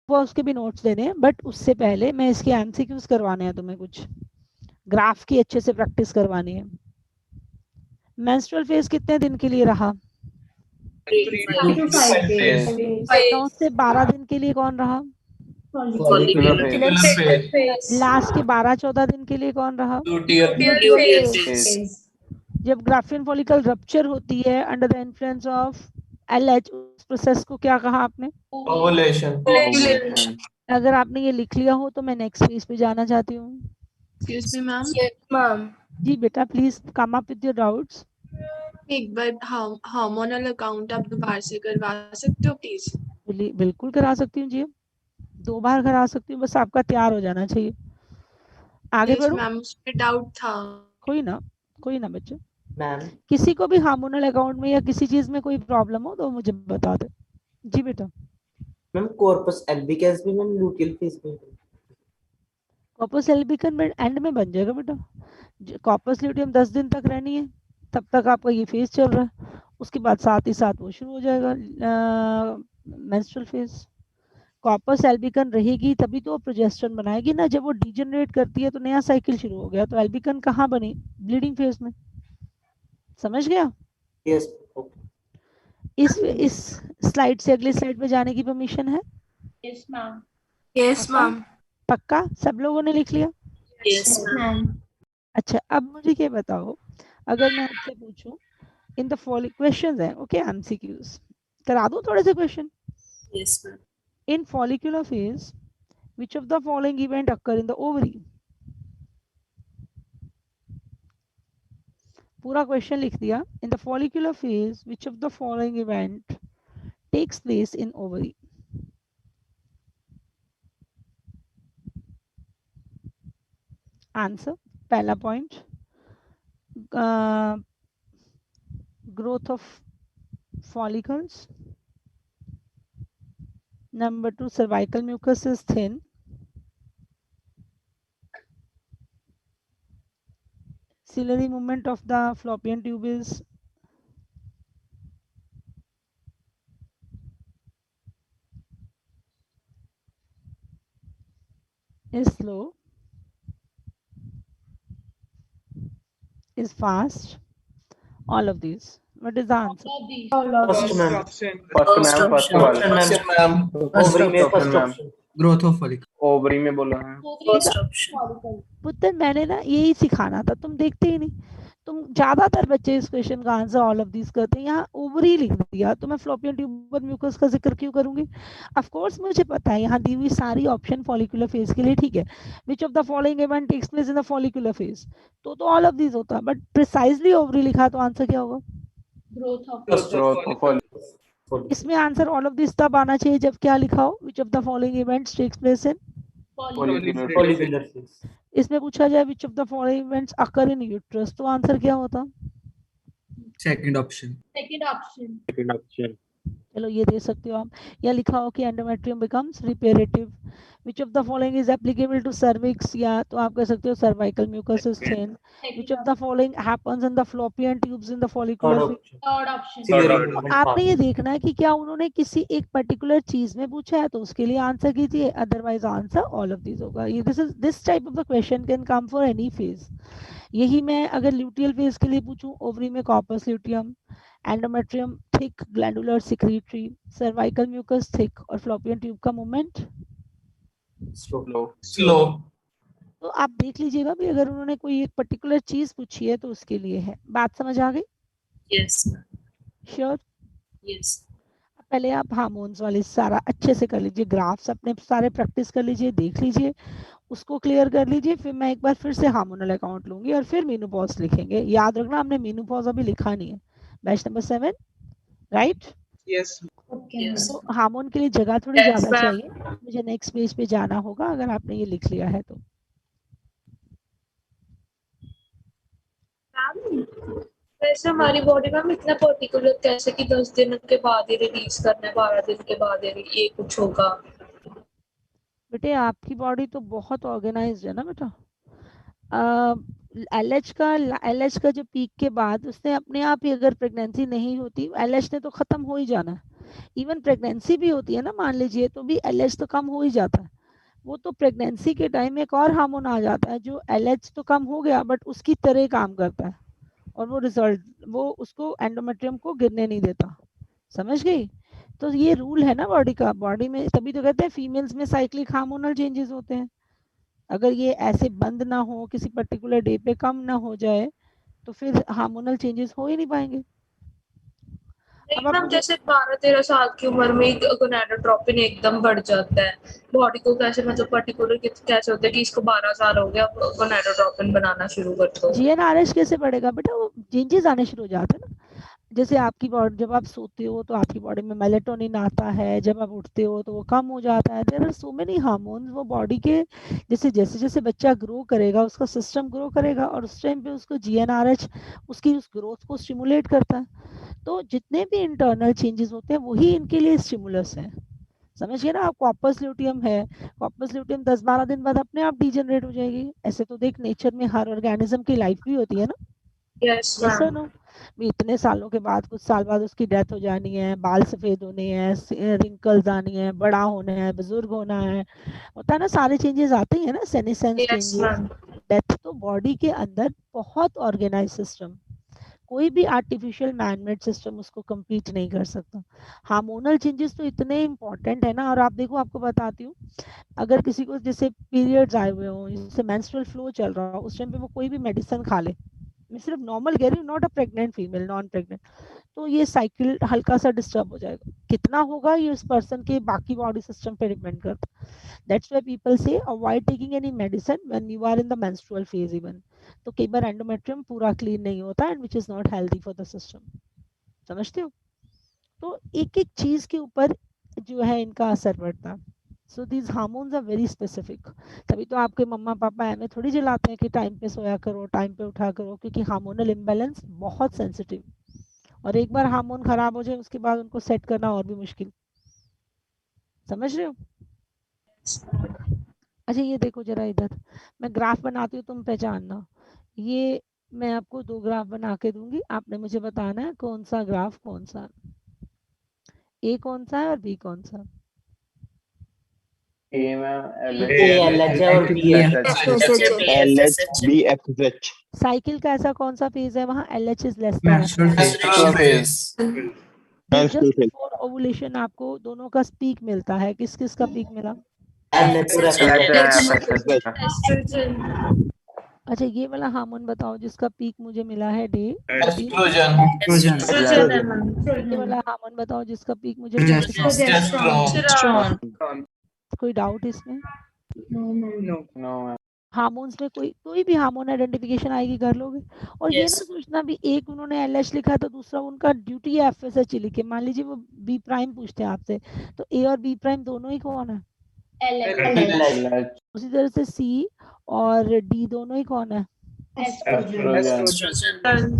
वो उसके भी नोट्स देने हैं, बट उससे पहले मैं इसके एमसीक्यूज करवाने हैं तुम्हें, कुछ ग्राफ की अच्छे से प्रैक्टिस करवानी है। मेंस्ट्रुअल फेज कितने दिन के लिए रहा? 3 to 5 days. 9 से 12 दिन के लिए कौन रहा? Follicular phase. लास्ट के 12-14 दिन के लिए कौन रहा? Luteal phase. जब ग्राफियन फॉलिकल रप्चर होती है under the influence of LH, उस प्रोसेस को क्या कहा आपने? Ovulation. अगर आपने ये लिख लिया हो तो मैं नेक्स्ट पेज पे जाना चाहती हूँ। Excuse me, ma'am. Ma'am. जी बेटा, please come up with your doubts. एक बार हार्मोनल अकाउंट आप दोबारा से करवा सकते हो प्लीज? बिल्कुल करा सकती हूँ जी, 2 बार करा सकती हूँ, बस आपका तैयार हो जाना चाहिए। आगे बढ़ो। मैम उसमें डाउट था। कोई ना बच्चे, मैम किसी को भी हार्मोनल अकाउंट में या किसी चीज में कोई प्रॉब्लम हो तो मुझे बता दे। जी बेटा। मैम कॉर्पस एल्बिकस भी मैम लूटियल फेज में। कॉर्पस एल्बिकस में एंड में बन जाएगा बेटा। कॉर्पस ल्यूटियम 10 दिन तक रहनी है, तब तक आपका ये फेज चल रहा है, उसके बाद साथ ही साथ वो शुरू हो जाएगा मेंस्ट्रुअल फेज। कॉर्पस एल्बिकन रहेगी तभी तो प्रोजेस्टेरोन बनाएगी ना, जब वो डिजेनरेट करती है तो नया साइकिल शुरू हो गया। तो एल्बिकन कहाँ बनी? ब्लीडिंग फेज में। समझ गया? यस। इस स्लाइड से अगली स्लाइड पे जाने की परमिशन है? Yes, ma'am. Yes ma'am. पक्का सब लोगों ने लिख लिया? Yes, ma'am. अच्छा, अब मुझे ये बताओ, अगर मैं आपसे पूछूं इन द फॉलोइंग क्वेश्चंस है, ओके, एमसीक्यूज करा दूं थोड़े से question. Yes, ma'am. In follicular phase which of the following event occur in the ovary? पूरा क्वेश्चन लिख दिया। इन the follicular phase which of the following event takes place in ovary? Answer, पहला point growth of follicles, number 2 cervical mucus is thin, ciliary movement of the fallopian tube is slow, is fast, all of these. What is the answer? First ma'am. First ma'am, first वाला ma'am ovary में first ma'am. Option. Growth of follicle ovary में बोला है। First option. पुत्र मैंने ना यही सिखाना था, तुम देखते ही नहीं। तुम ज्यादातर बच्चे इस क्वेश्चन का आंसर ऑल ऑफ दिस करते हैं, यहाँ ओवरी लिख दिया तो मैं फ्लोपियन ट्यूबर म्यूकस का जिक्र क्यों करूंगी? ऑफ कोर्स मुझे पता है यहाँ दी हुई सारी ऑप्शन फॉलिकुलर फेज के लिए ठीक है। Which of the following event takes place in the follicular phase, तो ऑल ऑफ दिस होता, बट प्रिसाइजली ओवरी लिखा तो आंसर क्या होगा? Growth of growth of follicle. इसमें आंसर ऑल ऑफ दिस तब आना चाहिए जब क्या लिखा हो? Which of the following events takes place in follicle. Follicular phase. इसमें पूछा जाए which of the following events occur in uterus, तो आंसर क्या होता? Second option. Second option. चलो ये दे सकते हो आप, या लिखा हो कि endometrium becomes reparative. Which of the following is applicable to cervix, या तो आप कह सकते हो cervical mucus is thin. Which of the following happens in the fallopian tubes in the follicular phase. Third option. Ciliary आपने ये देखना है कि क्या उन्होंने किसी एक पर्टिकुलर चीज में पूछा है तो उसके लिए आंसर कीजिए, otherwise answer all of this होगा। ये this type of the question can come for any phase. यही मैं अगर ल्यूटियल फेज के लिए पूछूं, ओवरी में corpus luteum, endometrium thick glandular secretory, cervical mucus thick, और फ्लोपियन ट्यूब का मूवमेंट स्लो। तो आप देख लीजिएगा भी, अगर उन्होंने कोई एक पर्टिकुलर चीज पूछी है तो उसके लिए है। बात समझ आ गई? Yes, ma'am. श्योर? Yes. पहले आप हार्मोन्स वाले सारा अच्छे से कर लीजिए, ग्राफ्स अपने सारे प्रैक्टिस कर लीजिए, देख लीजिए, उसको क्लियर कर लीजिए। फिर मैं एक बार फिर से हार्मोनल अकाउंट लूंगी और फिर मेनोपॉज लिखेंगे। याद रखना हमने मेनोपॉज अभी लिखा नहीं है, batch number 7, right? Yes. Okay, Yes. तो हार्मोन के लिए जगह थोड़ी ज्यादा चाहिए, मुझे नेक्स्ट पेज पे जाना होगा अगर आपने ये लिख लिया है तो। वैसे हमारी बॉडी में इतना पर्टिकुलर कैसे कि 10 दिन के बाद ही रिलीज करना है, 12 दिन के बाद ये कुछ होगा? बेटे आपकी बॉडी तो बहुत ऑर्गेनाइज्ड है ना बेटा। एलएच का जो पीक के बाद उसने अपने आप ही, अगर प्रेगनेंसी नहीं होती, एलएच ने तो खत्म हो ही जाना है। इवन प्रेगनेंसी भी होती है ना, मान लीजिए, तो भी LH तो कम हो ही जाता है। वो तो प्रेगनेंसी के टाइम एक और हार्मोन आ जाता है जो LH तो कम हो गया बट उसकी तरह काम करता है, और वो उसको एंडोमेट्रियम को गिरने नहीं देता। समझ गई? तो ये रूल है ना बॉडी का। बॉडी में तभी तो कहते हैं फीमेल्स में साइक्लिक हार्मोनल चेंजेस होते हैं। अगर ये ऐसे बंद ना हो, किसी पर्टिकुलर डे पे कम ना हो जाए, तो फिर हार्मोनल चेंजेस हो ही नहीं पाएंगे। अब आप मैम मुझे जैसे 12-13 साल की उम्र में गोनाडोट्रोपिन एकदम बढ़ जाता है, बॉडी को कैसे मतलब पर्टिकुलर कैसे होता है कि इसको 12 साल हो गया, गोनाडोट्रोपिन बनाना शुरू कर दो? GnRH कैसे बढ़ेगा बेटा? वो चेंजेस आने शुरू हो जाते हैं ना। जैसे आपकी बॉडी, जब आप सोते हो तो आपकी बॉडी में मेलेटोनिन आता है, जब आप उठते हो तो वो कम हो जाता है। There are so many hormones वो बॉडी के, जैसे जैसे जैसे बच्चा ग्रो करेगा उसका सिस्टम ग्रो करेगा और उस टाइम पे उसको GnRH उसकी उस ग्रोथ को स्टिमुलेट करता है। तो जितने भी इंटरनल चेंजेस होते हैं वही इनके लिए स्टिमुलस है। समझ गए ना आप? कॉर्पस ल्यूटियम है, कॉर्पस ल्यूटियम 10-12 दिन बाद अपने आप डिजेनरेट हो जाएगी। ऐसे तो देख नेचर में हर ऑर्गेनिज्म की लाइफ भी होती है ना। यस यस और मैम। नो? भी इतने सालों के बाद, कुछ साल बाद उसकी डेथ हो जानी है, बाल सफेद होने हैं, रिंकल्स आनी है, बड़ा होना है, बुजुर्ग होना है, होता है ना, सारे चेंजेस आते ही है ना, senescence yes changes, ma'am. Death. तो बॉडी के अंदर बहुत ऑर्गेनाइज सिस्टम, कोई भी आर्टिफिशियल मैनमेड सिस्टम उसको कंप्लीट नहीं कर सकता। हार्मोनल चेंजेस तो इतने इंपॉर्टेंट है ना। और आप देखो, आपको बताती हूँ, अगर किसी को जैसे पीरियड्स आए हुए हों, जैसे मेंस्ट्रुअल फ्लो चल रहा हो, उस टाइम पे वो कोई भी मेडिसिन खा ले, मैं सिर्फ नॉर्मल कह रही हूँ, not a pregnant female, non pregnant, तो ये साइकिल हल्का सा डिस्टर्ब हो जाएगा। कितना होगा ये उस पर्सन के बाकी बॉडी सिस्टम पे डिपेंड करता है। दैट्स व्हाई पीपल से avoid taking any medicine when you are in the menstrual phase even. तो कई बार एंडोमेट्रियम पूरा क्लीन नहीं होता and which is not healthy for the system. समझते हो? तो एक एक चीज के ऊपर जो है इनका असर पड़ता है। So these hormones are very specific. तभी तो आपके मम्मा पापा हमें थोड़ी चिल्लाते हैं कि टाइम पे सोया करो, टाइम पे उठा करो, क्योंकि हार्मोनल इम्बैलेंस बहुत सेंसिटिव, और एक बार हार्मोन खराब हो जाए उसके बाद उनको सेट करना और भी मुश्किल। समझ रहे हो? अच्छा ये देखो जरा इधर, मैं ग्राफ बनाती हूँ, तुम पहचानना। ये मैं आपको 2 ग्राफ बना के दूंगी, आपने मुझे बताना है कौन सा ग्राफ कौन सा, ए कौन सा है और बी कौन सा। A में ALH है और LH B FH साइकिल का ऐसा कौन सा फेज है वहाँ LH is less menstrual phase just before ovulation आपको दोनों का पीक मिलता है। किस किस का पीक मिला? एस्ट्रोजन। अच्छा ये वाला हार्मोन बताओ जिसका पीक मुझे मिला है डे 14। एस्ट्रोजन है मैम। ये वाला हार्मोन बताओ जिसका पीक मुझे प्रोजेस्टेरॉन। कोई डाउट इसमें? no हार्मोन्स में कोई भी हार्मोन आइडेंटिफिकेशन आएगी कर लोगे। और ये ना सोचना भी एक उन्होंने LH लिखा है तो दूसरा उनका ड्यूटी है FSH लिखे। मान लीजिए वो B प्राइम पूछते हैं आपसे, तो A और B प्राइम दोनों ही कौन है? LH उसी तरह से C और D दोनों ही कौन है? एस्ट्रोजन।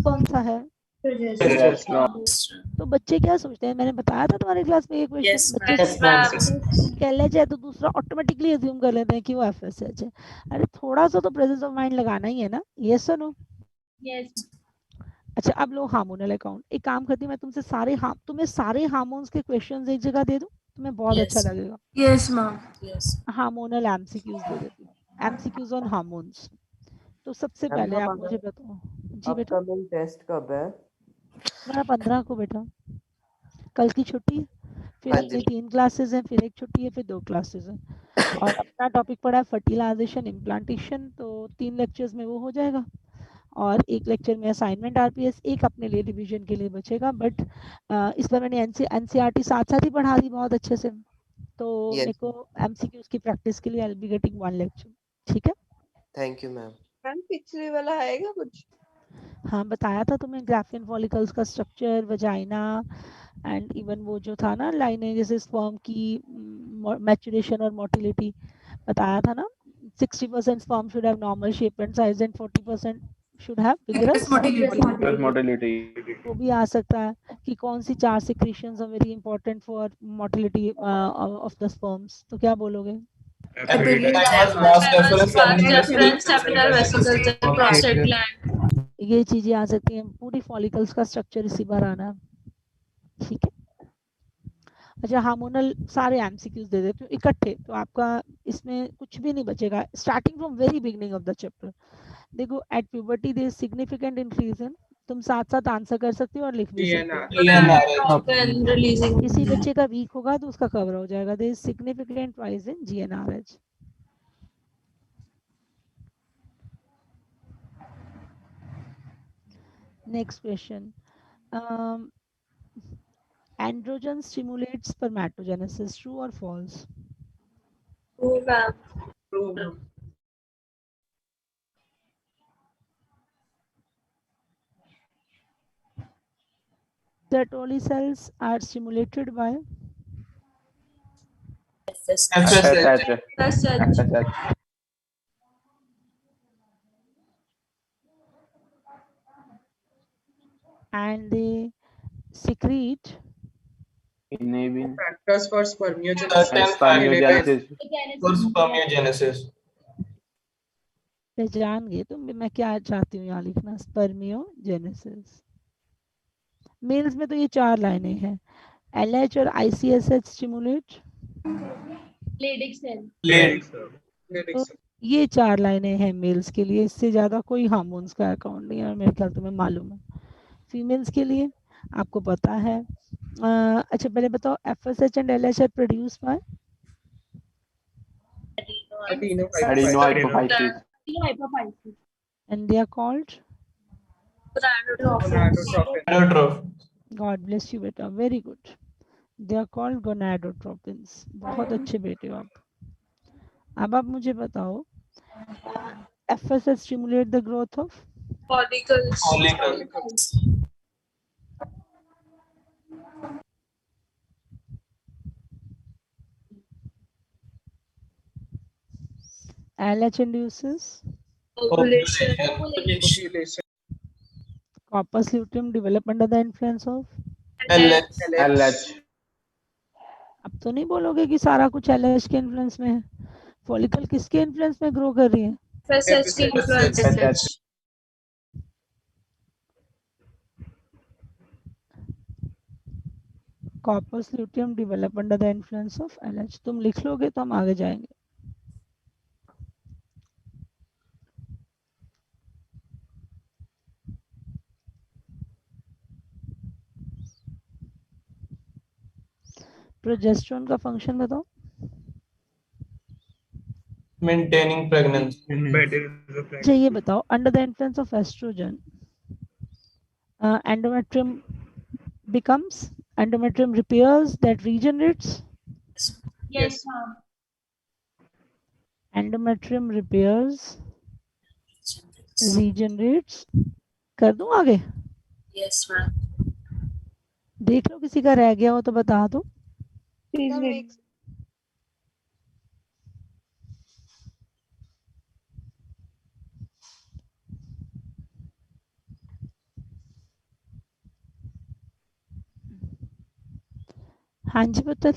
कौन सा है? तो बच्चे क्या सोचते हैं, मैंने बताया था तुम्हारे क्लास में ये क्वेश्चन, बच्चे LH है तो दूसरा ऑटोमेटिकली अज्यूम कर लेते हैं कि वो FSH है। अरे थोड़ा सा तो प्रेजेंस ऑफ माइंड लगाना ही है ना। यस और नो? अच्छा अब लो हार्मोनल अकाउंट। एक काम करती हूँ, मैं तुम्हें सारे हार्मोन्स के क्वेश्चंस एक जगह दे दूँ, तुम्हें बहुत अच्छा लगेगा। Yes ma'am. हार्मोनल MCQs दे देती हूँ, MCQs ऑन हार्मोन्स। तो सबसे पहले आप मुझे बताओ। जी बेटा? अपकमिंग टेस्ट कब है? मेरा 15 को बेटा, कल की छुट्टी है, फिर अपनी 3 क्लासेस हैं, फिर एक छुट्टी है, फिर 2 क्लासेस हैं। और अपना टॉपिक पड़ा है फर्टिलाइजेशन इम्प्लांटेशन, तो 3 लेक्चर्स में वो हो जाएगा और एक लेक्चर में असाइनमेंट RPS, एक अपने लिए रिवीजन के लिए बचेगा। बट इस बार मैंने NCERT साथ साथ ही पढ़ा दी बहुत अच्छे से, तो मेरे को MCQs की प्रैक्टिस के लिए I will be getting 1 lecture. ठीक है? Thank you ma'am. मैम पिछले वाला आएगा कुछ? हाँ बताया था तुम्हें, ग्राफियन फॉलिकल्स का स्ट्रक्चर, वजाइना एंड इवन वो जो था ना लाइनें, जैसे स्पर्म की मैचुरेशन और मोटिलिटी बताया था ना। 60% sperm should have normal shape and size and 40% should have vigorous motility वो भी आ सकता है कि कौन सी 4 secretions are very important for motility of the sperms। तो क्या बोलोगे? ये चीजें आ सकती हैं। पूरी फॉलिकल्स का स्ट्रक्चर इसी बार आना है। ठीक है? अच्छा, हार्मोनल सारे एमसीक्यूज दे देती हूँ इकट्ठे, तो आपका इसमें कुछ भी नहीं बचेगा। Starting from very beginning of the chapter. देखो, at puberty there is significant increase, तुम साथ साथ आंसर कर सकते हो और लिख भी सकते हो। gonadotropin releasing किसी बच्चे का वीक होगा तो उसका कवर हो जाएगा। There is significant rise in GnRH. Next question, androgen stimulates spermatogenesis, true or false? true ma'am Sertoli cells are stimulated by FSH. FSH FSH. and they secrete Inhibin. Factors for spermiogenesis. Spermiogenesis. For spermiogenesis. पहचान गए तो मैं क्या चाहती हूँ यहाँ लिखना, spermiogenesis. Mails में तो ये 4 लाइनें हैं। LH और ICSH stimulate, Leydig cell. Leydig cell. ये 4 लाइनें हैं मेल्स के लिए। इससे ज्यादा कोई हार्मोन्स का अकाउंट नहीं है, और मेरे ख्याल तुम्हें मालूम है। फीमेल्स के लिए आपको पता है। अच्छा, पहले बताओ, FSH and LH are produce by Adenohypophysis. Hypophysis. And they are called, Gonadotropin. God bless you बेटा, very good, they are called gonadotropins. बहुत अच्छे बेटे हो आप। अब आप मुझे बताओ, FSH stimulate the growth of follicles LH induces ovulation corpus luteum develop under the influence of। LH. अब तो नहीं बोलोगे कि सारा कुछ LH के इन्फ्लुएंस में है। फॉलिकल किसके इन्फ्लुएंस में ग्रो कर रही है? FSH की influence FSH. Corpus luteum develop under the influence of LH। तुम लिख लोगे तो हम आगे जाएंगे। प्रोजेस्टेरोन का फंक्शन बताओ। Maintaining pregnancy. अच्छा, ये बताओ, under the influence of oestrogen endometrium becomes, endometrium repairs, that regenerates, Yes, ma'am. endometrium repairs, regenerates। कर दूं आगे? Yes, ma'am. देख लो, किसी का रह गया हो तो बता दो। हाँ जी पुत्र,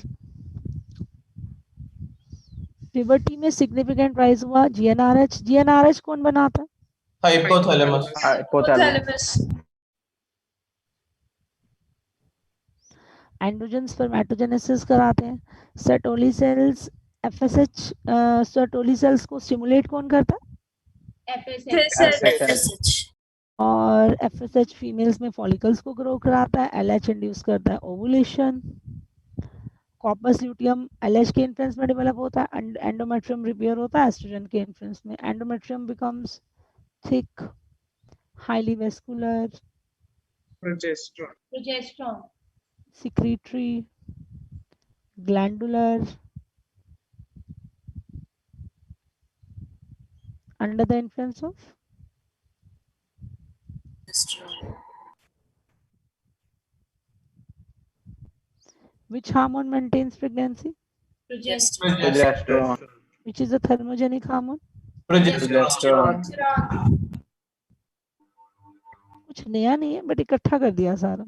प्यूबर्टी में सिग्निफिकेंट राइज हुआ GnRH। GnRH कौन बनाता है? Hypothalamus. Hypothalamus. एंड्रोजन स्पर्मेटोजेनेसिस कराते हैं। Sertoli cells, FSH Sertoli cells को स्टिमुलेट कौन करता है? FSH. और FSH फीमेल्स में फॉलिकल्स को ग्रो कराता है। LH इंड्यूस करता है ओवुलेशन। कॉर्पस ल्यूटियम LH के इन्फ्लुएंस में डेवलप होता है। एंडोमेट्रियम रिपेयर होता है एस्ट्रोजन के इन्फ्लुएंस में। Endometrium becomes thick, highly vascular, Progesterone. secretory, glandular, under the influence of which hormone maintains pregnancy? Progesterone. Which is a thermogenic hormone? Progesterone. कुछ नया नहीं है, बट इकट्ठा कर दिया सारा।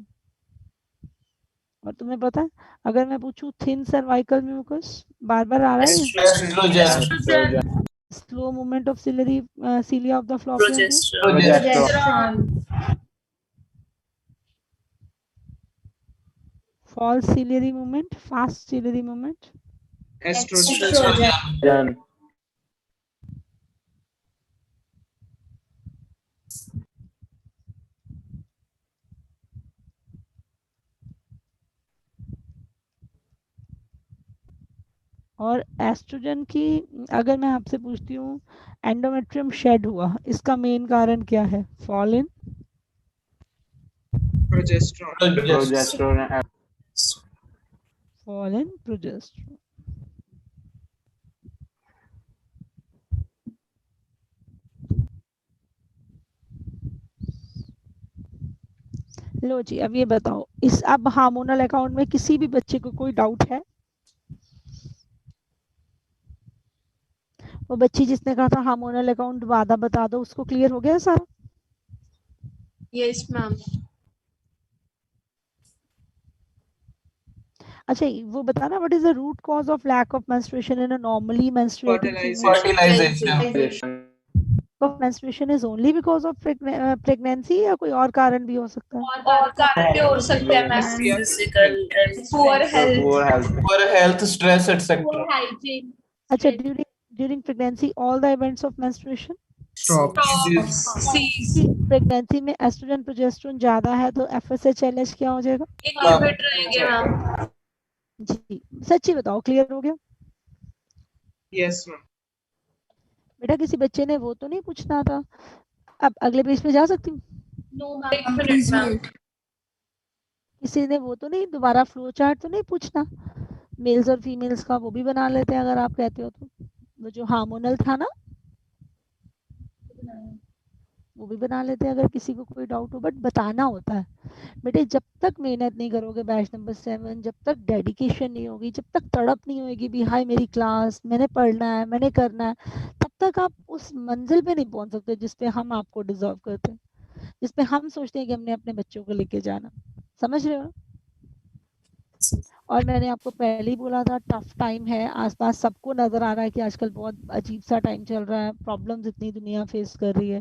और तुम्हें पता है, अगर मैं पूछूं थिन सर्वाइकल म्यूकस, बार बार आ रहा है, Estrogen. Slow movement of cilia of the fallopian tube, Progesterone. false ciliary movement, fast ciliary movement, Estrogen. और एस्ट्रोजन की अगर मैं आपसे पूछती हूँ एंडोमेट्रियम शेड हुआ, इसका मेन कारण क्या है? Fall in Progesterone. Fall in progesterone. लो जी, अब ये बताओ, इस अब हार्मोनल अकाउंट में किसी भी बच्चे को कोई डाउट है? वो बच्ची जिसने कहा था हार्मोनल अकाउंट वादा बता दो, उसको क्लियर हो गया सारा? Yes ma'am. अच्छा, वो बताना, what is the root cause of lack of menstruation in a normally menstruating Fertilization. Of menstruation is only because of pregnancy या कोई और कारण भी हो सकता है? और कारण भी हो सकते हैं ma'am. Physical poor health, Poor health. Poor health, stress, etc. Hygiene, अच्छा, during pregnancy all the events of menstruation, see pregnancy में एस्ट्रोजन प्रोजेस्टेरोन ज्यादा है तो एफएसएच एलएच क्या हो जाएगा? इनहिबिट रहेंगे मैम। जी, सच्ची बताओ, क्लियर हो गया? Yes ma'am. बेटा किसी बच्चे ने वो तो नहीं पूछना था? अब अगले पेज पे जा सकती हूँ? नो मैम, एक मिनट मैम। किसी ने वो तो नहीं, दोबारा फ्लो चार्ट तो नहीं पूछना? मेल्स और फीमेल्स का वो भी बना लेते हैं अगर आप कहते हो तो। वो जो हार्मोनल था ना, वो भी बना लेते हैं अगर किसी को कोई डाउट हो, बट बताना होता है बेटे। जब तक मेहनत नहीं करोगे बैच नंबर 7, जब तक डेडिकेशन नहीं होगी, जब तक तड़प नहीं होगी भी हाय मेरी क्लास, मैंने पढ़ना है, मैंने करना है, तब तक आप उस मंजिल पे नहीं पहुंच सकते जिसपे हम आपको डिजर्व करते हैं, जिसपे हम सोचते हैं कि हमने अपने बच्चों को लेके जाना। समझ रहे हो? और मैंने आपको पहले ही बोला था, टफ टाइम है, आसपास सबको नजर आ रहा है कि आजकल बहुत अजीब सा टाइम चल रहा है, प्रॉब्लम्स इतनी दुनिया फेस कर रही है।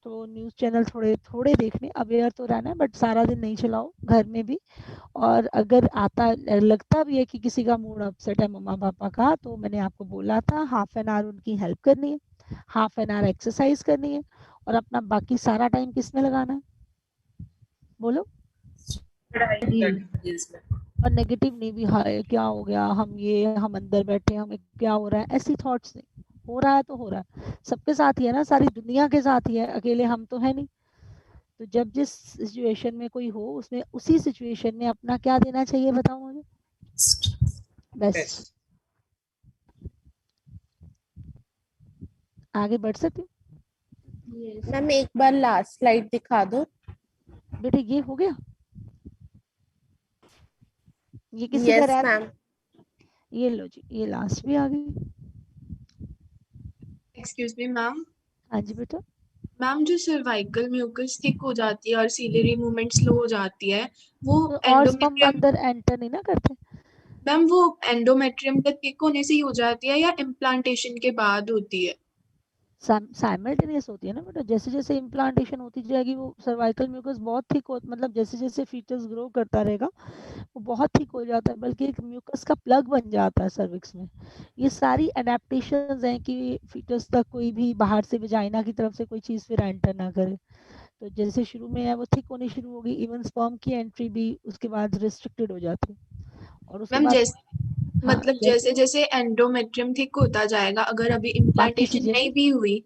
तो न्यूज़ चैनल थोड़े थोड़े देखने, अवेयर तो रहना है, बट सारा दिन नहीं चलाओ, घर में भी। और अगर आता लगता भी है कि किसी का मूड अपसेट है मम्मा पापा का, तो मैंने आपको बोला था हाफ एन आवर उनकी हेल्प करनी है, हाफ एन आवर एक्सरसाइज करनी है, और अपना बाकी सारा टाइम किस में लगाना है? बोलो। और नेगेटिव नहीं भी, हाय क्या हो गया, हम अंदर बैठे, हमें क्या हो रहा है, ऐसी थॉट्स नहीं। हो रहा है तो हो रहा है, सबके साथ ही है ना, सारी दुनिया के साथ ही है, अकेले हम तो है नहीं। तो जब जिस सिचुएशन में कोई हो, उसमें उसी सिचुएशन में अपना क्या देना चाहिए, बताओ मुझे? बेस्ट। आगे बढ़ सकती हूँ? मैम एक बार लास्ट स्लाइड दिखा दो। बेटे ये हो गया, ये किसी का यस रह मैम। ये लो जी, ये लास्ट भी आ गई। Excuse me ma'am. हाँ जी बेटा। मैम जो सर्वाइकल म्यूकस थिक हो जाती है और सीलियरी मूवमेंट स्लो हो जाती है, वो तो और स्पर्म एंडोमेट्रियम, अंदर एंटर नहीं ना करते? मैम वो एंडोमेट्रियम तक थिक होने से ही हो जाती है या इम्प्लांटेशन के बाद होती है? साइमल्टेनियस होती है ना बेटा, जैसे जैसे इम्प्लांटेशन होती जाएगी वो सर्वाइकल म्यूकस बहुत थिक हो, मतलब जैसे जैसे फीटस ग्रो करता रहेगा वो बहुत थिक हो जाता है, बल्कि एक म्यूकस का प्लग बन जाता है सर्विक्स में। ये सारी अडेप्टेशंस हैं कि फीटस तक कोई भी बाहर से वजाइना की तरफ से कोई चीज़ फिर एंटर ना करे। तो जैसे शुरू में है वो थिक होनी शुरू होगी, इवन स्पर्म की एंट्री भी उसके बाद रिस्ट्रिक्टेड हो जाती है, और उसके मैम बाद जैसे हाँ मतलब जैसे जैसे एंडोमेट्रियम थिक होता जाएगा, अगर अभी बाकी इम्प्लांटेशन चीजें नहीं भी हुई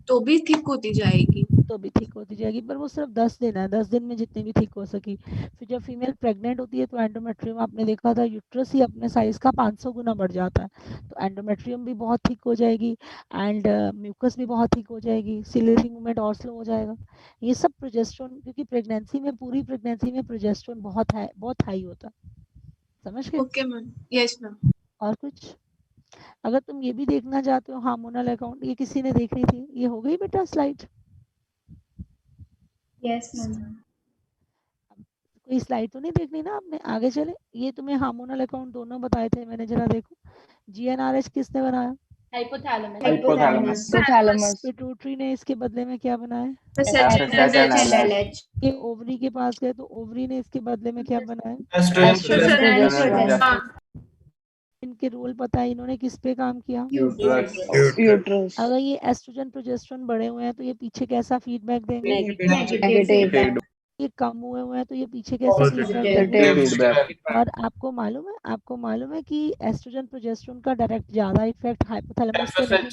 तो भी थिक होती जाएगी? तो भी ठीक होती जाएगी, पर वो सिर्फ 10 दिन है, 10 दिन में जितनी भी ठीक हो सकी। फिर जब फीमेल प्रेग्नेंट होती है तो एंडोमेट्रियम, आपने देखा था यूट्रस ही अपने साइज का 500 गुना बढ़ जाता है, तो एंडोमेट्रियम भी बहुत ठीक हो जाएगी, एंड म्यूकस भी बहुत ठीक हो जाएगी, सिलेरी मूवमेंट और स्लो हो जाएगा। ये सब प्रोजेस्टेरोन, क्योंकि प्रेगनेंसी में, पूरी प्रेगनेंसी में प्रोजेस्टेरोन बहुत हाई होता है। समझ गए? Okay ma'am. Yes ma'am. और कुछ? अगर तुम ये भी देखना चाहते हो हार्मोनल अकाउंट, ये किसी ने देखनी थी, ये हो गई बेटा स्लाइड? Yes, ma'am. कोई स्लाइड तो नहीं देखनी ना आपने? आगे चले। ये तुम्हें हार्मोनल अकाउंट दोनों बताए थे मैंने, जरा देखो। जीएनआरएच किसने बनाया? Hypothalamus. पिट्यूटरी ने इसके बदले में क्या बनाया? FSH and LH. ये ओवरी के पास गए तो ओवरी ने इसके बदले में क्या बनाया? एस्ट्रोजन। इनके रोल पता है, इन्होंने किस पे काम किया? यूट्रस अगर ये एस्ट्रोजन प्रोजेस्टेरोन बढ़े हुए हैं तो ये पीछे कैसा फीडबैक देंगे? Negative. ये कम हुए हुए हैं तो ये पीछे कैसा फीडबैक देंगे? Positive. और आपको मालूम है कि एस्ट्रोजन प्रोजेस्टेरोन का डायरेक्ट ज्यादा इफेक्ट हाइपोथैलेमस पे नहीं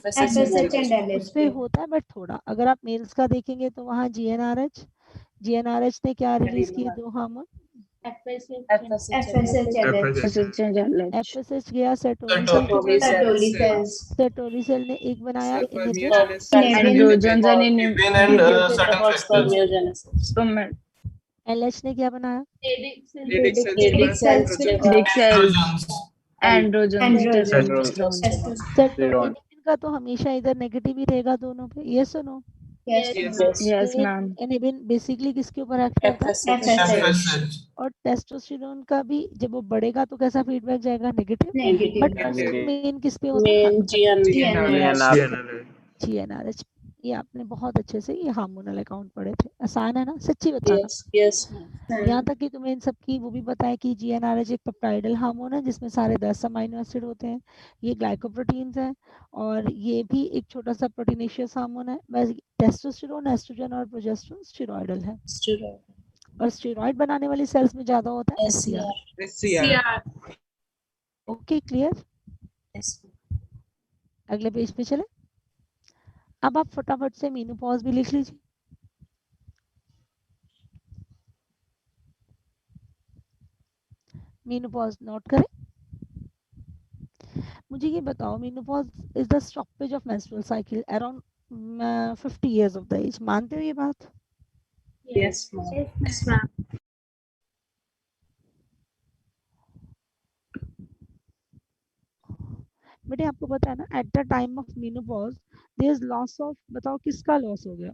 FSH and LH. उस पे होता है, बट थोड़ा। अगर आप मेल्स का देखेंगे तो वहाँ जीएनआरएच ने क्या रिलीज किए? 2 hormone, FSH and LH. FSH गया सेटोलिन सेल ने एक बनाया इनहिबिट, एंड्रोजन एलएच ने क्या बनाया? सेटोलिन का तो हमेशा इधर नेगेटिव ही रहेगा दोनों पे, यस और no? Yes ma'am inhibin basically किसके ऊपर एक्ट करता है? FSH. और टेस्टोस्टेरोन का भी जब वो बढ़ेगा तो कैसा फीडबैक जाएगा? नेगेटिव। बट मेन किस पे होता है? जीएनआरएच। ये आपने बहुत अच्छे से ये हार्मोनल अकाउंट पढ़े थे, आसान है ना? सच्ची बताना। यहाँ तक कि तुम्हें इन सब की वो भी पता है कि जीएनआरएच एक पेप्टाइडल हार्मोन है जिसमें सारे 10 अमीनो एसिड होते हैं, ये ग्लाइकोप्रोटीन्स हैं, और ये भी एक छोटा सा प्रोटीनेशियस हार्मोन है। बस टेस्टोस्टेरोन, एस्ट्रोजन और प्रोजेस्टेरोन स्टेरॉइडल है, और स्टेरॉइड बनाने वाली सेल्स में ज्यादा होता है एससीआर। Okay, clear? अगले पेज पे चले। अब आप फटाफट से मेनोपॉज भी लिख लीजिए। मेनोपॉज नोट करें। मुझे ये बताओ, menopause is the stoppage of menstrual cycle around 50 years of the age. मानते हो ये बात? Yes, ma'am. बेटे आपको पता है ना, at the time of menopause there is loss of, बताओ किसका लॉस हो गया?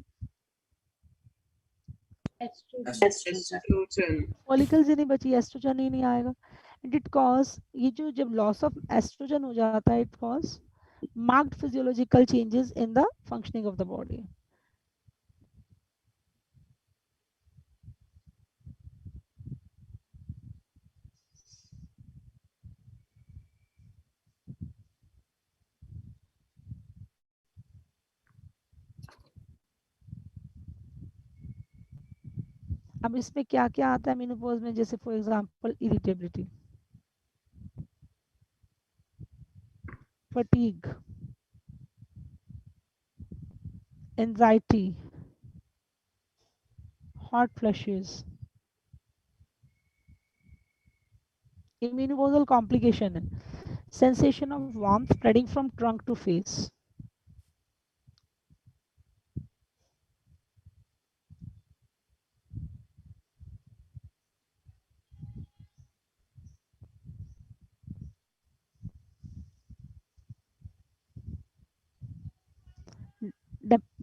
फॉलिकल्स ही नहीं बची, एस्ट्रोजन ही नहीं आएगा। एंड इट कॉज, ये जो जब लॉस ऑफ एस्ट्रोजन हो जाता है, it cause marked physiological changes in the functioning of the body. अब इसमें क्या क्या आता है मेनोपॉज में? जैसे for example irritability, fatigue, anxiety, hot flushes. ये मेनोपॉजल कॉम्प्लिकेशन है। Sensation of warmth spreading from trunk to face.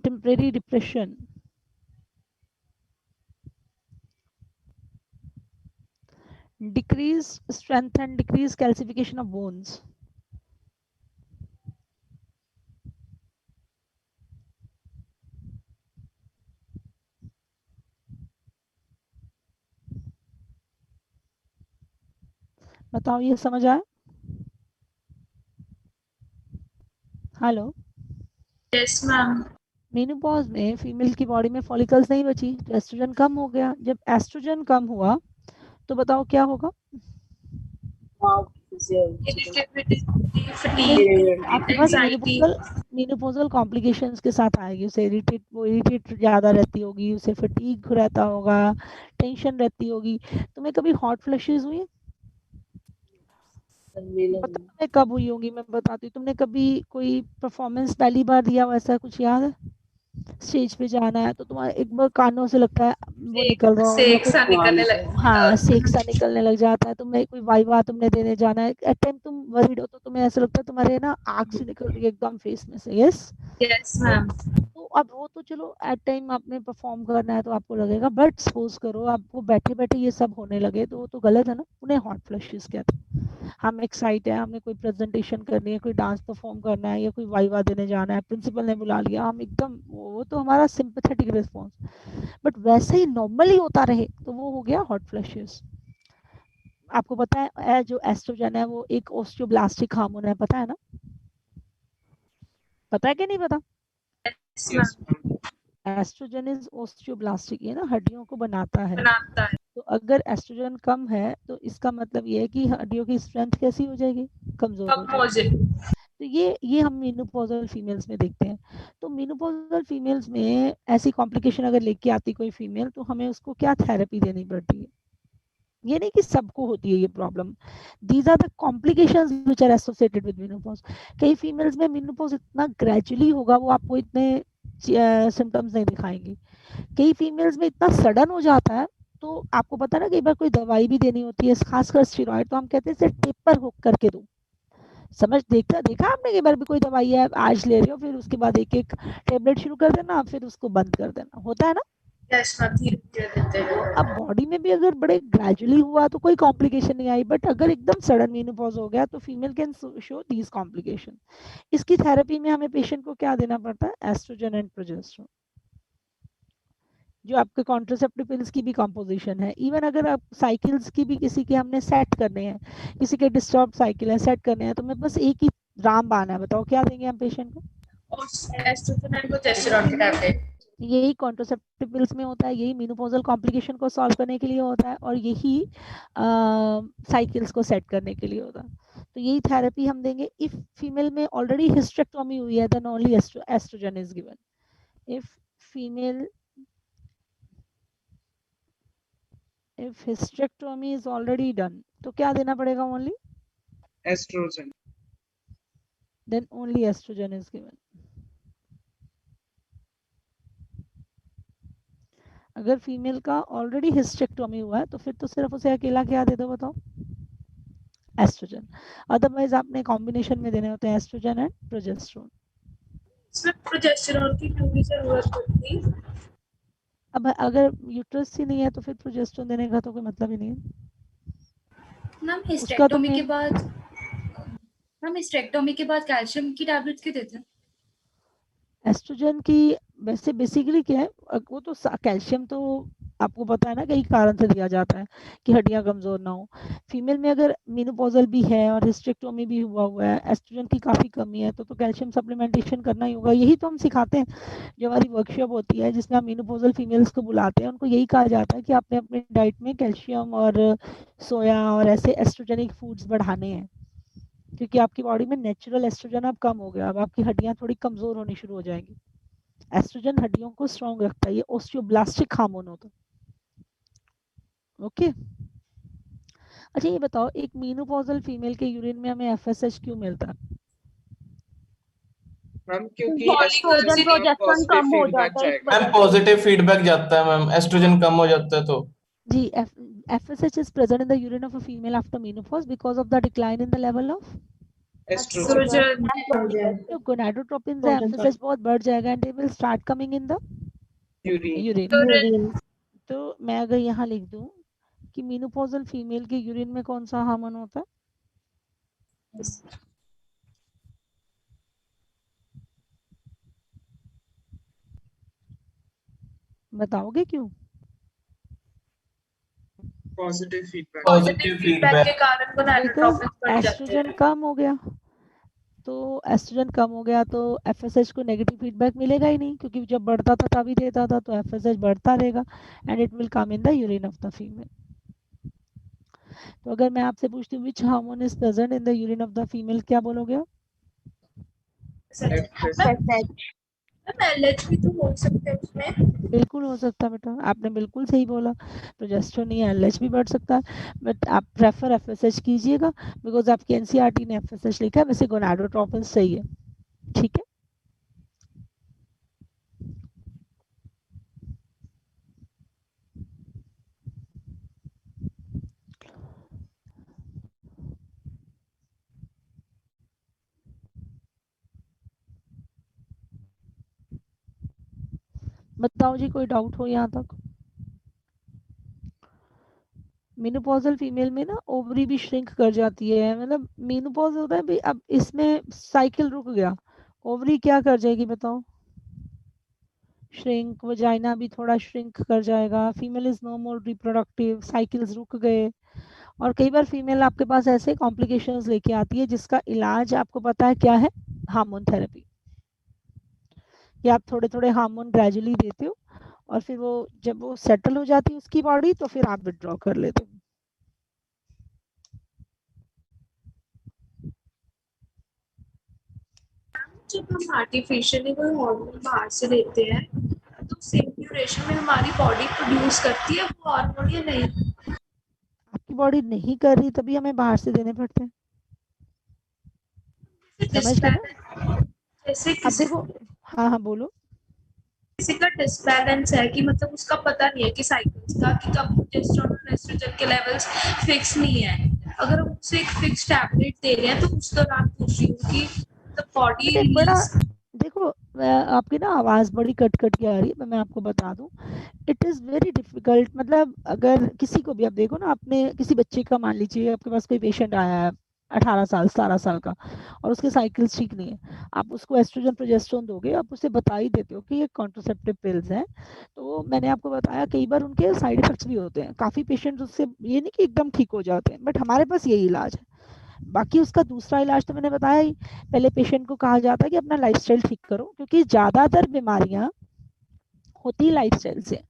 temporary depression, decreased strength and decreased calcification of bones, बताओ ये समझ आया? Hello, yes ma'am. मेनोपॉज में female की body में follicles नहीं बची, तो एस्ट्रोजन कम हो गया। जब एस्ट्रोजन कम हुआ तो बताओ क्या होगा? आपके पास मेनोपॉजल कॉम्प्लिकेशंस के साथ आएगी। उसे इरिटेट ज्यादा रहती होगी, उसे फटीग रहता होगा, टेंशन रहती होगी। तुम्हें कभी हॉट फ्लशेस हुई? पता नहीं कब हुई होंगी, मैं बताती हूँ। तुमने कभी कोई परफॉर्मेंस पहली बार दिया, वैसा कुछ याद है? स्टेज पे जाना है तो तुम्हारा एक बार कानों से लगता है वो निकल रहा हो या सेक कुछ, सा निकलने लगता हाँ सेक सा निकलने लग जाता है, तुम्हें कोई वाइवा तुमने देने जाना है, एट टाइम तुम वरीड हो तो तुम्हें ऐसा लगता है तुम्हारे ना आग से निकल रही है एकदम फेस में से। Yes yes ma'am. तो अब वो तो चलो एट टाइम आपने परफॉर्म करना है तो आपको लगेगा, बट सपोज करो आपको बैठे बैठे ये सब होने लगे तो वो तो गलत है ना। उन्हें हॉट फ्लशेस कहते हैं। हम एक्साइट है, हमें कोई प्रेजेंटेशन करनी है, कोई डांस परफॉर्म करना है या कोई वाइवा देने जाना है, प्रिंसिपल ने बुला लिया, हम एकदम वो तो हमारा सिंपैथेटिक रिस्पॉन्स, बट वैसे ही नॉर्मली होता रहे तो वो हो गया हॉट फ्लशेस। आपको पता है जो एस्ट्रोजन है वो एक ओस्टियोब्लास्टिक हार्मोन है, पता है ना? पता है कि नहीं पता? Yes, ma'am. एस्ट्रोजन इज ओस्टियोब्लास्टिक, ये ना हड्डियों को बनाता है। बनाता है। तो अगर एस्ट्रोजन कम है तो इसका मतलब ये है कि हड्डियों की स्ट्रेंथ कैसी हो जाएगी? कमजोर हो कम हो जाएगी। जाए। तो ये हम मीनोपॉजल फीमेल्स में देखते हैं। तो मीनोपॉजल फीमेल्स में ऐसी कॉम्प्लिकेशन अगर लेके आती कोई फीमेल तो हमें उसको क्या थेरेपी देनी पड़ती है? ये नहीं कि सबको होती है ये problem, these are the complications which are associated with menopause. कई फीमेल्स में मेनोपॉज इतना ग्रेजुअली होगा, वो आपको इतने सिम्टम्स नहीं दिखाएंगी। कई फीमेल्स में इतना सडन हो जाता है, तो आपको पता है ना कई बार कोई दवाई भी देनी होती है, खासकर स्टेरॉइड, तो हम कहते हैं इसे टेपर हुक करके दो। समझ देखा देखा आपने कई बार भी कोई दवाई है आज ले रहे हो, फिर उसके बाद एक एक टेबलेट शुरू कर देना, फिर उसको बंद कर देना, होता है ना? यस मैम, धीरे धीरे देते तो हैं। अब बॉडी में भी अगर बड़े ग्रेजुअली हुआ तो कोई कॉम्प्लिकेशन नहीं आई, बट अगर एकदम सडन मेनोपॉज हो गया तो female can show these complication. इसकी थेरेपी में हमें पेशेंट को क्या देना पड़ता है? एस्ट्रोजन एंड प्रोजेस्टेरोन, जो आपके कॉन्ट्रासेप्टिव पिल्स की भी कंपोजिशन है। इवन अगर आप साइकिल्स की भी किसी के हमने सेट करने हैं, किसी के डिस्टर्ब साइकिल है सेट करने हैं, तो मैं बस एक ही रामबाण है, बताओ क्या देंगे हम पेशेंट को? और एस्ट्रोजन एंड प्रोजेस्टेरोन के टैबलेट। यही कॉन्ट्रासेप्टिव पिल्स में होता है, यही मेनोपॉजल कॉम्प्लिकेशन को सॉल्व करने के लिए होता है, और यही साइकिल्स को सेट करने के लिए होता है। तो यही थेरेपी हम देंगे। इफ फीमेल में ऑलरेडी हिस्टेक्टोमी हुई है then only estrogen is given. if hysterectomy is already done तो क्या देना पड़ेगा? Only Estrogen. then only estrogen is given। अगर फीमेल का ऑलरेडी हिस्टेक्टोमी हुआ है तो फिर तो सिर्फ उसे अकेला क्या दे दो बताओ? एस्ट्रोजन। अदरवाइज आपने कॉम्बिनेशन में देने होते हैं एस्ट्रोजन एंड प्रोजेस्टेरोन। इसमें प्रोजेस्टेरोन की क्यों भी जरूरत पड़ती? अब अगर यूट्रस ही नहीं है तो फिर प्रोजेस्टेरोन देने का तो कोई मतलब ही नहीं है। मैम उसका तो हिस्टेक्टोमी के बाद कैल्शियम की टैबलेट्स क्यों देते हैं? एस्ट्रोजन की वैसे बेसिकली क्या है, वो तो कैल्शियम तो आपको पता है ना कई कारण से दिया जाता है कि हड्डियां कमजोर ना हो। फीमेल में अगर मेनोपॉजल भी है और हिस्टेक्टोमी भी हुआ है, एस्ट्रोजन की काफी कमी है, तो कैल्शियम सप्लीमेंटेशन करना ही होगा। यही तो हम सिखाते हैं, जो हमारी वर्कशॉप होती है जिसमें हम मेनोपॉजल फीमेल्स को बुलाते हैं, उनको यही कहा जाता है कि आपने अपनी डाइट में कैल्शियम और सोया और ऐसे एस्ट्रोजेनिक फूड्स बढ़ाने हैं, क्योंकि आपकी बॉडी में नेचुरल एस्ट्रोजन अब कम हो गया, अब आपकी हड्डियां थोड़ी कमजोर होनी शुरू हो जाएंगी। एस्ट्रोजन हड्डियों को स्ट्रॉन्ग रखता है, ये ओस्टियोब्लास्टिक हार्मोन होता है। ओके अच्छा ये बताओ, एक मेनोपॉजल फीमेल के यूरिन में हमें एफएसएच क्यों मिलता है? मैम क्योंकि Follicles एस्ट्रोजन से प्रोजेस्टेरोन कम हो जाता है। मैम पॉजिटिव फीडबैक जाता है मैम, एस्ट्रोजन कम हो जाता है तो। जी FSH is present in the urine of a female after menopause because of the decline in the level of estrogen. तो gonadotropin से FSH बहुत बढ़ जाएगा and they will start coming in the urine। तो मैं अगर यहाँ लिख दूं कि मेनोपॉजल फीमेल के यूरिन में कौन सा हार्मोन होता है? बताओगे क्यों? Positive feedback. पॉजिटिव फीडबैक के कारण gonadotropin बढ़ जाते एस्ट्रोजन हैं। कम हो गया, तो एस्ट्रोजन कम हो गया तो एफएसएच को नेगेटिव फीडबैक मिलेगा ही नहीं, क्योंकि जब बढ़ता था तभी देता था, तो एफएसएच बढ़ता रहेगा and it will come in the urine of the female. तो अगर मैं आपसे पूछती हूँ which hormone is present in the urine of the female, क्या बोलोगे? LH भी तो हो सकते हैं उसमें। बिल्कुल हो सकता है बेटा, आपने बिल्कुल सही बोला, प्रोजेस्टेरोन या एलएच भी बढ़ सकता है, बट आप प्रेफर एफएसएच कीजिएगा बिकॉज आपकी एनसीईआरटी ने एफएसएच लिखा है, वैसे गोनाडोट्रोपिन सही है। ठीक है बताओ जी, कोई डाउट हो यहाँ तक? मेनोपॉजल फीमेल में ना ओवरी भी श्रिंक कर जाती है, मतलब मेनोपॉज होता है भी, अब इसमें साइकिल रुक गया, ओवरी क्या कर जाएगी बताओ? श्रिंक, वजाइना भी थोड़ा श्रिंक कर जाएगा, female is no more reproductive, cycles रुक गए। और कई बार फीमेल आपके पास ऐसे कॉम्प्लिकेशंस लेके आती है जिसका इलाज आपको पता है क्या है? Hormone therapy. कि आप थोड़े थोड़े हार्मोन ग्रेजुअली देते हो और फिर वो जब वो सेटल हो जाती है उसकी बॉडी, तो फिर आप विड्रॉ कर लेते हो। जब हम आर्टिफिशियली कोई हार्मोन बाहर से लेते हैं तो सेम ड्यूरेशन में हमारी बॉडी प्रोड्यूस करती है वो हार्मोन या नहीं? आपकी बॉडी नहीं कर रही तभी हमें बाहर से देने पड़ते हैं, समझ गए ना? जैसे अब किसी देखो, हाँ हाँ बोलो। किसी का डिसबैलेंस है कि मतलब उसका पता नहीं है कि साइकिल्स का कि कब प्रोजेस्टेरोन और एस्ट्रोजन के लेवल्स फिक्स नहीं है, अगर हम उसे एक फिक्स टैबलेट दे रहे हैं तो उस दौरान पूछ रही हूँ कि द बॉडी एक बड़ा रिलीज। देखो, आपकी ना आवाज बड़ी कट कट के आ रही है, मैं आपको बता दूं, इट इज वेरी डिफिकल्ट। मतलब अगर किसी को भी आप देखो ना, आपने किसी बच्चे का, मान लीजिए आपके पास कोई पेशेंट आया है 18 साल 17 साल का और उसके साइकिल्स ठीक नहीं है, आप उसको एस्ट्रोजन प्रोजेस्टेरोन दोगे, आप उसे बता ही देते हो कि ये कॉन्ट्रासेप्टिव पिल्स हैं, तो मैंने आपको बताया कई बार उनके साइड इफेक्ट्स भी होते हैं, काफी पेशेंट्स उससे ये नहीं कि एकदम ठीक हो जाते हैं, बट हमारे पास यही इलाज है। बाकी उसका दूसरा इलाज तो मैंने बताया ही, पहले पेशेंट को कहा जाता है कि अपना लाइफस्टाइल ठीक करो, क्योंकि ज्यादातर बीमारियां होती लाइफस्टाइल से।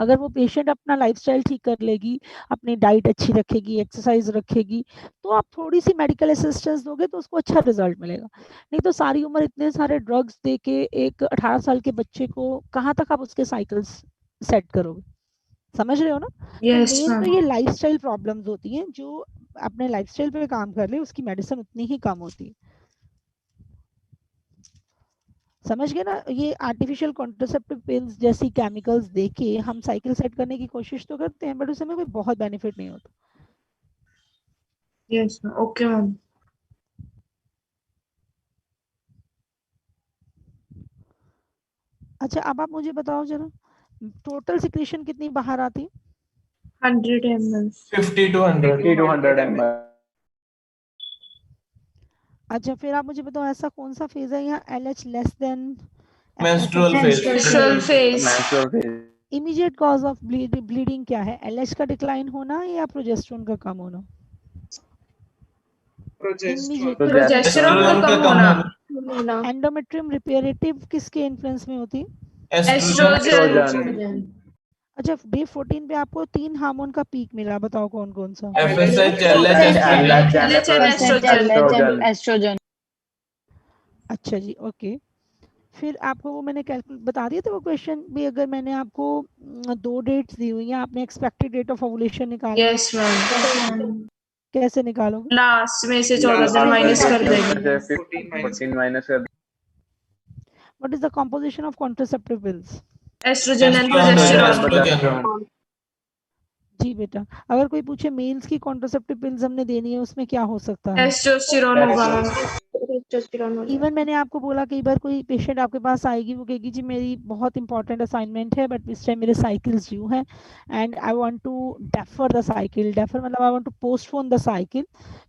अगर वो पेशेंट अपना लाइफस्टाइल ठीक कर लेगी, अपनी डाइट अच्छी रखेगी, एक्सरसाइज रखेगी, तो आप थोड़ी सी मेडिकल असिस्टेंस दोगे तो उसको अच्छा रिजल्ट मिलेगा। नहीं तो सारी उम्र इतने सारे ड्रग्स दे के एक 18 साल के बच्चे को कहाँ तक आप उसके साइकिल्स सेट करोगे? समझ रहे हो ना? तो यस मेन तो मैम। ये लाइफस्टाइल प्रॉब्लम्स होती हैं, जो अपने लाइफस्टाइल पे काम कर ले उसकी मेडिसिन उतनी ही कम होती है। समझ गए ना? ये आर्टिफिशियल कॉन्ट्रासेप्टिव पिल्स जैसी केमिकल्स देके हम साइकिल सेट करने की कोशिश तो करते हैं, बट उसमें कोई बहुत बेनिफिट नहीं होता। Yes ma'am, okay ma'am. अच्छा, अब आप मुझे बताओ जरा, टोटल सिक्रीशन कितनी बाहर आती है? 100 ml। 50 to 100। 50 to 100 ml। अच्छा, फिर आप मुझे बताओ ऐसा कौन सा फेज है यहाँ LH less than menstrual phase. Menstrual phase. Menstrual phase। Immediate cause of bleeding क्या है? LH का डिक्लाइन होना या प्रोजेस्टेरोन का कम होना? प्रोजेस्टेरोन। प्रोजेस्टेरोन का कम होना। एंडोमेट्रियम रिपेरेटिव किसके इन्फ्लुएंस में होती है? एस्ट्रोजन। अच्छा, डे 14 पे आपको 3 हार्मोन का पीक मिला, बताओ कौन कौन सा? FSH, LH, estrogen. एस्ट्रोजन। अच्छा जी, ओके। फिर आपको वो मैंने कैलकुलेट बता दिया था वो क्वेश्चन भी, अगर मैंने आपको 2 डेट्स दी हुई हैं, आपने एक्सपेक्टेड डेट ऑफ ओवुलेशन निकालना है, यस मैम। कैसे निकालोगे? लास्ट में से 14 दिन माइनस कर देंगे। 14 माइनस कर। What is the composition of contraceptive pills? Estrogen and progesterone. Progesterone. जी बेटा, अगर कोई पूछे मेल्स की कॉन्ट्रासेप्टिव पिल्स हमने देनी है, उसमें क्या हो सकता है? टेस्टोस्टेरोन होगा। इवन मैंने आपको बोला, कई बार कोई पेशेंट आपके पास आएगी, वो कहेगी जी मेरी बहुत इंपॉर्टेंट असाइनमेंट है, बट इस टाइम मेरे साइकिल्स ड्यू हैं and I want to defer the cycle. Defer मतलब I want to postpone the cycle.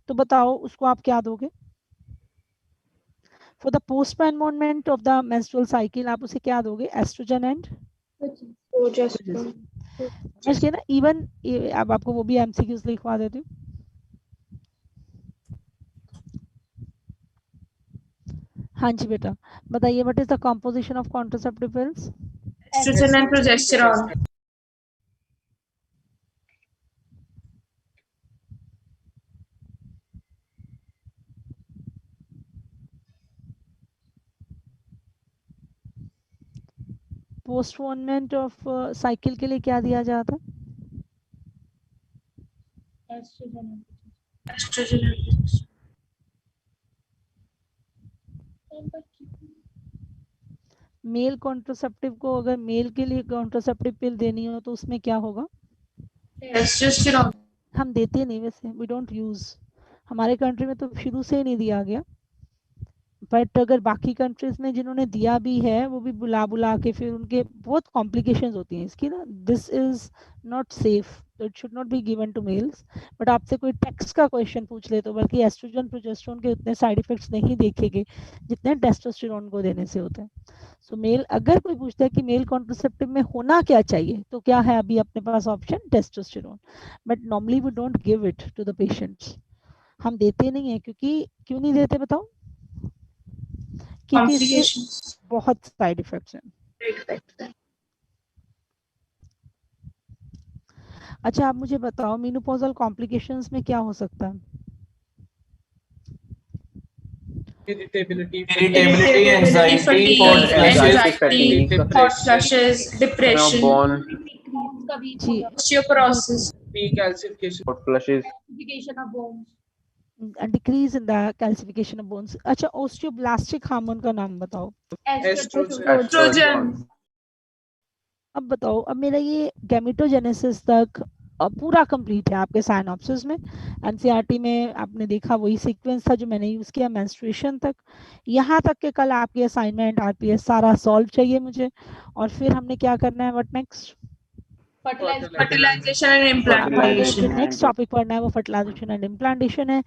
तो बताओ उसको आप क्या दोगे? For the postponement of the menstrual cycle आप उसे क्या दोगे? Estrogen and progesterone. समझ गए ना? इवन अब आपको वो भी एमसीक्यूज लिखवा देती हूँ। हाँ जी बेटा, बताइए, what is the composition of contraceptive pills? Estrogen and progesterone. Postponement of cycle के लिए क्या दिया जाता है? एस्ट्रोजन। मेल कॉन्ट्रासेप्टिव को अगर मेल के लिए कॉन्ट्रासेप्टिव पिल देनी हो तो उसमें क्या होगा? टेस्टोस्टेरोन। हम देते नहीं वैसे, वी डोंट यूज, हमारे कंट्री में तो शुरू से ही नहीं दिया गया। बट अगर बाकी कंट्रीज में जिन्होंने दिया भी है वो भी बुला बुला के फिर उनके बहुत कॉम्प्लिकेशंस होती हैं इसकी ना, दिस इज नॉट सेफ, तो it should not be given to males. But आपसे कोई टेक्स्ट का क्वेश्चन पूछ ले तो बल्कि एस्ट्रोजन प्रोजेस्टेरोन के उतने साइड इफेक्ट्स नहीं देखेंगे जितने टेस्टोस्टेरोन को देने से होते हैं। सो मेल अगर कोई पूछता है कि मेल कॉन्ट्रासेप्टिव में होना क्या चाहिए तो क्या है अभी अपने पास option testosterone, but normally we don't give it to the patients, हम देते नहीं है। क्योंकि क्यों नहीं देते बताओ? क्योंकि इसके बहुत साइड इफेक्ट्स हैं। अच्छा आप मुझे बताओ मेनोपॉजल कॉम्प्लिकेशंस में क्या हो सकता है? Irritability, anxiety, fatigue, fatigue, hot flushes, depression, bone, जी osteoporosis, decalcification, hot flushes, decrease in the calcification of bones. अच्छा ओस्टियोब्लास्टिक हार्मोन का नाम बताओ। estrogen, अब बताओ, अब मेरा ये गैमेटोजेनेसिस तक पूरा कंप्लीट है आपके साइनॉप्सिस में, एनसीईआरटी में आपने देखा वही सीक्वेंस था जो मैंने यूज किया मेंस्ट्रुएशन तक, यहाँ तक के कल आपकी असाइनमेंट आरपीएस सारा सॉल्व चाहिए मुझे। और फिर हमने क्या करना है, what next? fertilization and implantation. Next topic पढ़ना है वो फर्टिलाइजेशन एंड इम्प्लांटेशन है।